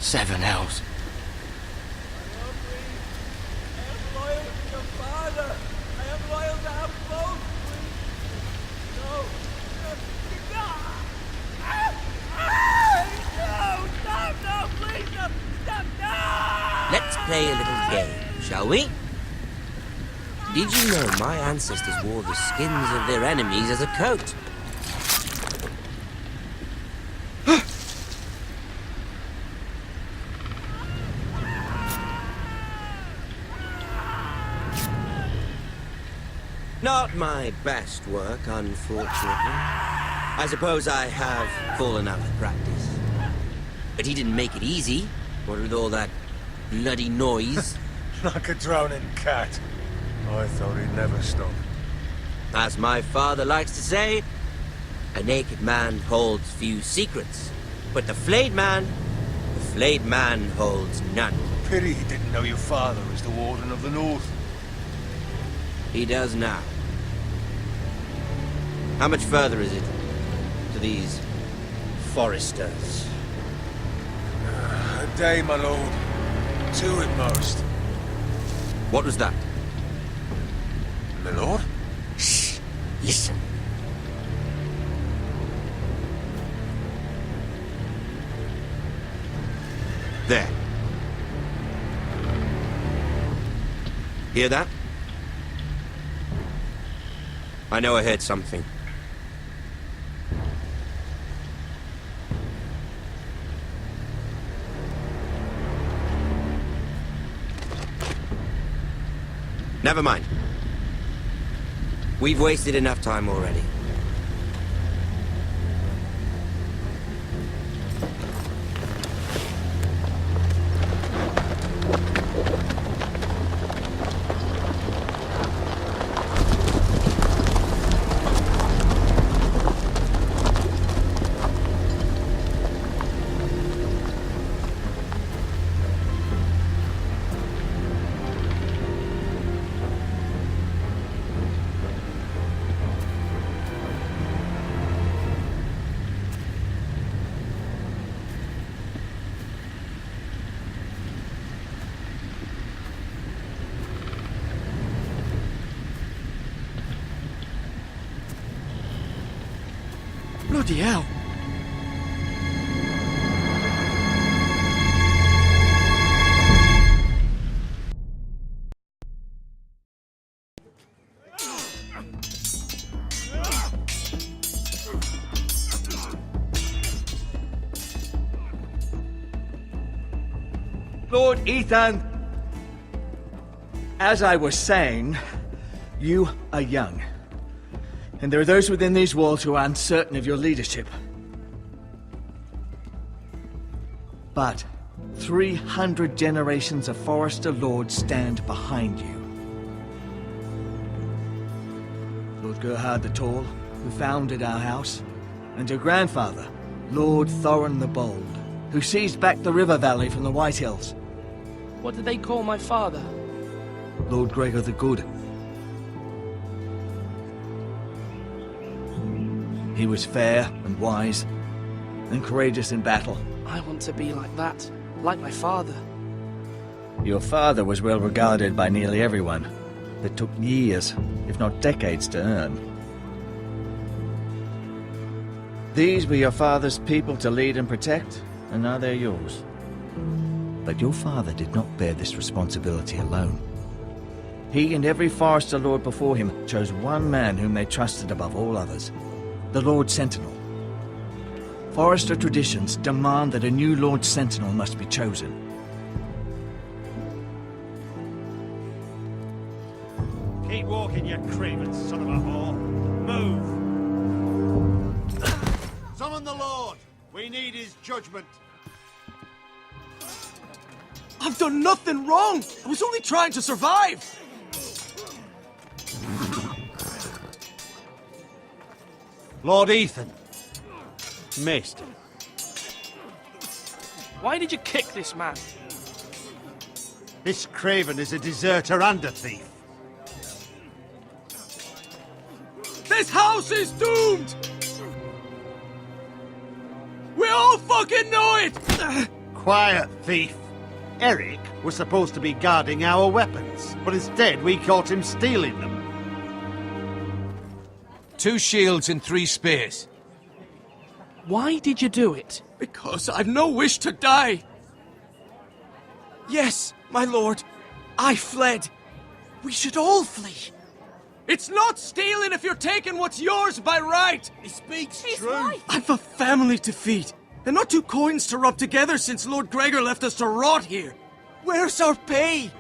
7 hells. Let's play a little game, shall we? Did you know my ancestors wore the skins of their enemies as a coat? Not my best work, unfortunately. I suppose I have fallen out of practice. But he didn't make it easy, what with all that bloody noise. Like a drowning cat. I thought he'd never stop. As my father likes to say, a naked man holds few secrets. But the flayed man holds none. Pity he didn't know your father was the Warden of the North. He does now. How much further is it to these foresters? A day, my lord. 2 at most. What was that? My lord? Shh! Listen. There. Hear that? I know I heard something. Never mind. We've wasted enough time already. Bloody hell. Lord Ethan, as I was saying, you are young. And there are those within these walls who are uncertain of your leadership. But 300 generations of Forester Lords stand behind you. Lord Gerhard the Tall, who founded our house, and your grandfather, Lord Thorin the Bold, who seized back the river valley from the White Hills. What did they call my father? Lord Gregor the Good. He was fair and wise, and courageous in battle. I want to be like that, like my father. Your father was well regarded by nearly everyone. It took years, if not decades, to earn. These were your father's people to lead and protect, and now they're yours. But your father did not bear this responsibility alone. He and every Forester Lord before him chose one man whom they trusted above all others. The Lord Sentinel. Forester traditions demand that a new Lord Sentinel must be chosen. Keep walking, you craven son of a whore. Move! Summon the Lord! We need his judgment. I've done nothing wrong! I was only trying to survive! Lord Ethan. Maester. Why did you kick this man? This craven is a deserter and a thief. This house is doomed! We all fucking know it! Quiet, thief. Eric was supposed to be guarding our weapons, but instead we caught him stealing them. 2 shields and 3 spears. Why did you do it? Because I've no wish to die. Yes, my lord. I fled. We should all flee. It's not stealing if you're taking what's yours by right. He speaks He's true. right. I've a family to feed, and not 2 coins to rub together since Lord Gregor left us to rot here. Where's our pay?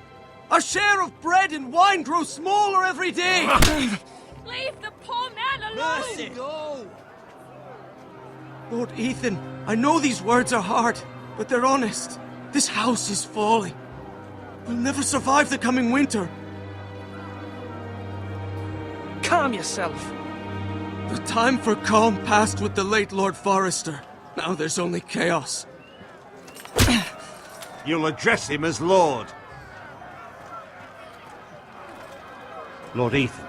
Our share of bread and wine grows smaller every day. Leave the poor man alone! Mercy. Go. Lord Ethan, I know these words are hard, but they're honest. This house is falling. We'll never survive the coming winter. Calm yourself. The time for calm passed with the late Lord Forrester. Now there's only chaos. You'll address him as Lord. Lord Ethan,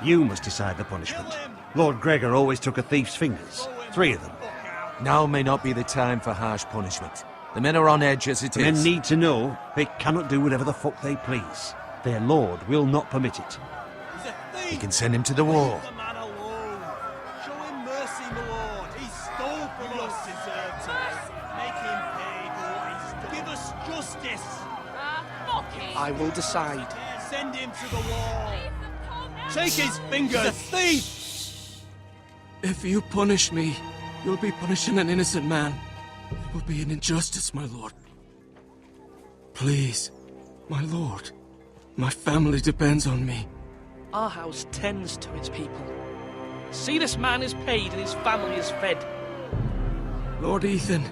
you must decide the punishment. Lord Gregor always took a thief's fingers. 3 of them. Now may not be the time for harsh punishment. The men are on edge as it The is. men need to know they cannot do whatever the fuck they please. Their lord will not permit it. We can send him to the wall. The man alone. Show him mercy, my lord. He stole from us. Make him pay for what he stole. Give us justice. Fuck it! I will decide. Send him to the wall. Leave the poor man Take his fingers. He's a thief. If you punish me, you'll be punishing an innocent man. It will be an injustice, my lord. Please, my lord. My family depends on me. Our house tends to its people. See, this man is paid and his family is fed. Lord Ethan,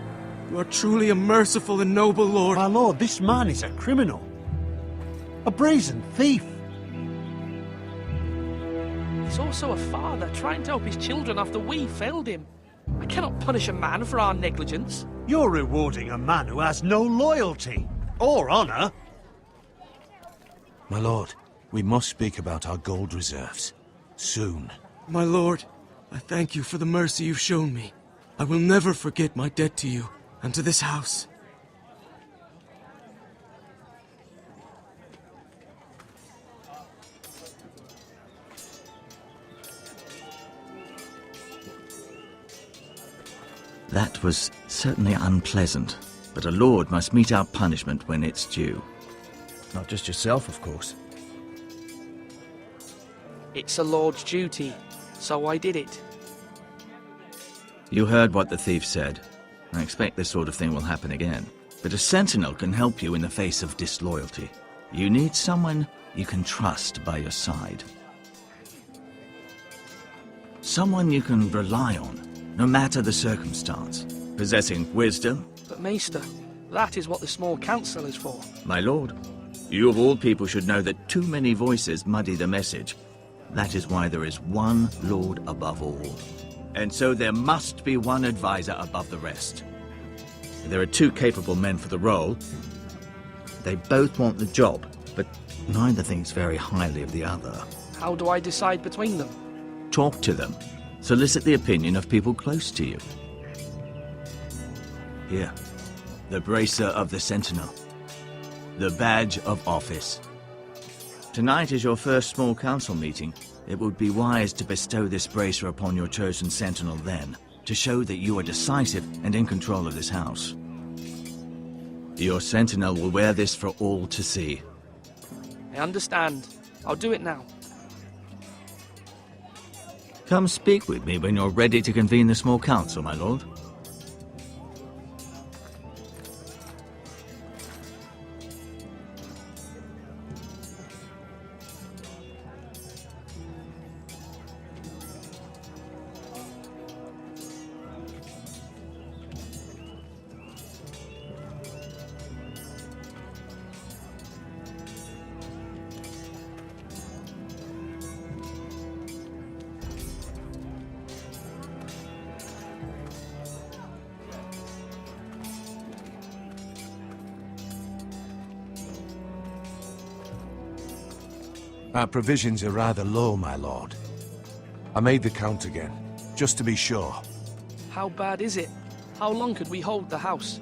you are truly a merciful and noble lord. My lord, this man is a criminal. A brazen thief. He's also a father trying to help his children after we failed him. I cannot punish a man for our negligence. You're rewarding a man who has no loyalty or honor. My lord, we must speak about our gold reserves. Soon. My lord, I thank you for the mercy you've shown me. I will never forget my debt to you and to this house. That was certainly unpleasant, but a lord must mete out punishment when it's due. Not just yourself, of course. It's a lord's duty, so I did it. You heard what the thief said. I expect this sort of thing will happen again. But a sentinel can help you in the face of disloyalty. You need someone you can trust by your side. Someone you can rely on, no matter the circumstance. Possessing wisdom. But Maester, that is what the small council is for. My lord, you of all people should know that too many voices muddy the message. That is why there is one lord above all. And so there must be one advisor above the rest. There are 2 capable men for the role. They both want the job, but neither thinks very highly of the other. How do I decide between them? Talk to them. Solicit the opinion of people close to you. Here, the bracer of the Sentinel. The badge of office. Tonight is your first small council meeting. It would be wise to bestow this bracer upon your chosen Sentinel then, to show that you are decisive and in control of this house. Your Sentinel will wear this for all to see. I understand. I'll do it now. Come speak with me when you're ready to convene the small council, my lord. Our provisions are rather low, my lord. I made the count again, just to be sure. How bad is it? How long could we hold the house?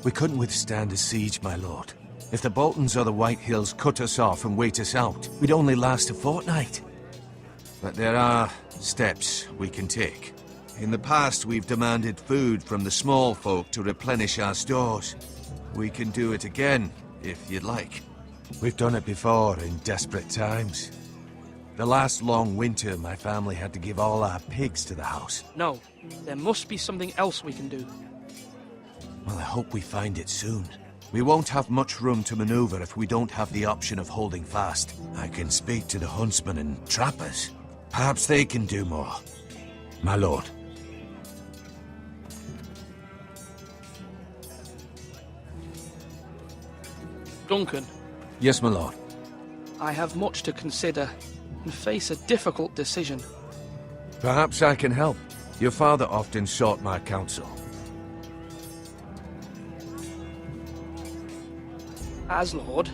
We couldn't withstand a siege, my lord. If the Boltons or the White Hills cut us off and wait us out, we'd only last a fortnight. But there are steps we can take. In the past, we've demanded food from the small folk to replenish our stores. We can do it again, if you'd like. We've done it before in desperate times. The last long winter, my family had to give all our pigs to the house. No, there must be something else we can do. Well, I hope we find it soon. We won't have much room to maneuver if we don't have the option of holding fast. I can speak to the huntsmen and trappers. Perhaps they can do more. My lord. Duncan, Yes, my lord. I have much to consider and face a difficult decision. Perhaps I can help. Your father often sought my counsel. As Lord,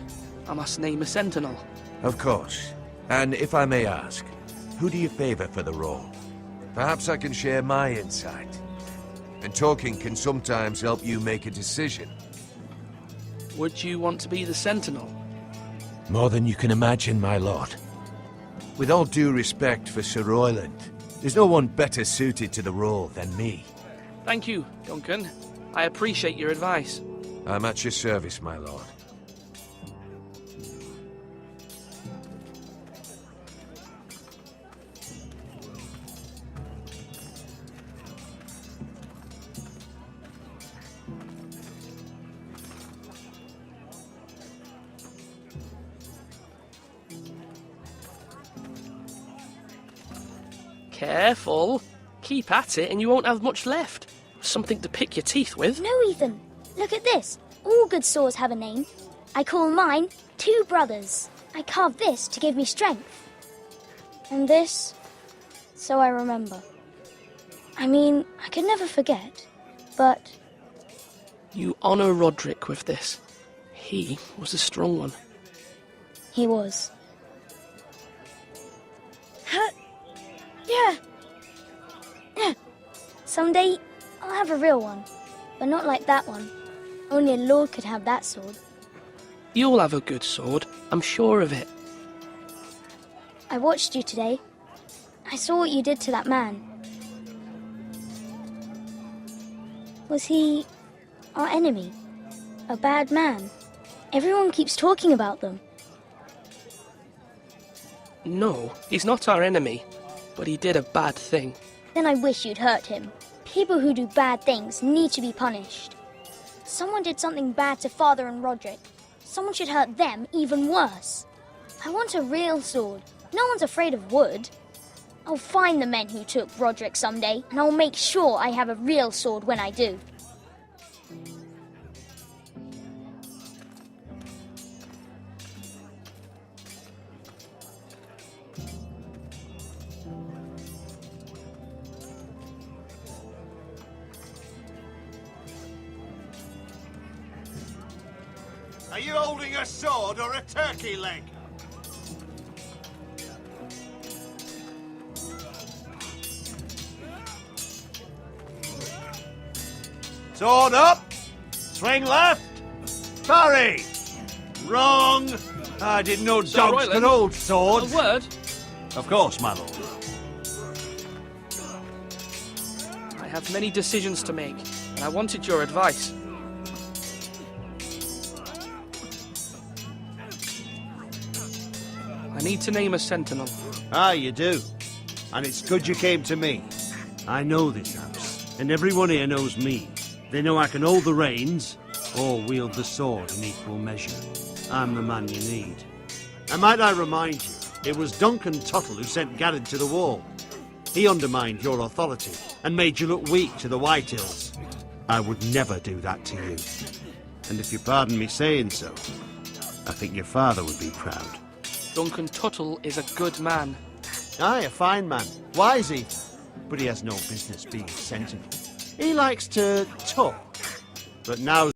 I must name a sentinel. Of course. And if I may ask, who do you favor for the role? Perhaps I can share my insight. And talking can sometimes help you make a decision. Would you want to be the sentinel? More than you can imagine, my lord. With all due respect for Sir Royland, there's no one better suited to the role than me. Thank you, Duncan. I appreciate your advice. I'm at your service, my lord. Careful. Keep at it and you won't have much left. Something to pick your teeth with. No, Ethan. Look at this. All good swords have a name. I call mine Two Brothers. I carved this to give me strength. And this, so I remember. I mean, I could never forget, but... You honour Roderick with this. He was a strong one. He was. Yeah. Someday, I'll have a real one. But not like that one. Only a lord could have that sword. You'll have a good sword, I'm sure of it. I watched you today. I saw what you did to that man. Was he our enemy? A bad man? Everyone keeps talking about them. No, he's not our enemy, but he did a bad thing. Then I wish you'd hurt him. People who do bad things need to be punished. Someone did something bad to Father and Roderick. Someone should hurt them even worse. I want a real sword. No one's afraid of wood. I'll find the men who took Roderick someday, and I'll make sure I have a real sword when I do. Are you holding a sword or a turkey leg? Sword up! Swing left! Parry! Wrong! I didn't know Sir dogs Royland, could hold A swords. word? Of course, my lord. I have many decisions to make, and I wanted your advice. I need to name a sentinel. Ah, you do. And it's good you came to me. I know this house, and everyone here knows me. They know I can hold the reins, or wield the sword in equal measure. I'm the man you need. And might I remind you, it was Duncan Tuttle who sent Garrett to the wall. He undermined your authority, and made you look weak to the White Hills. I would never do that to you. And if you pardon me saying so, I think your father would be proud. Duncan Tuttle is a good man. Aye, a fine man. Wise even. But he has no business being sentinel. He likes to talk. But now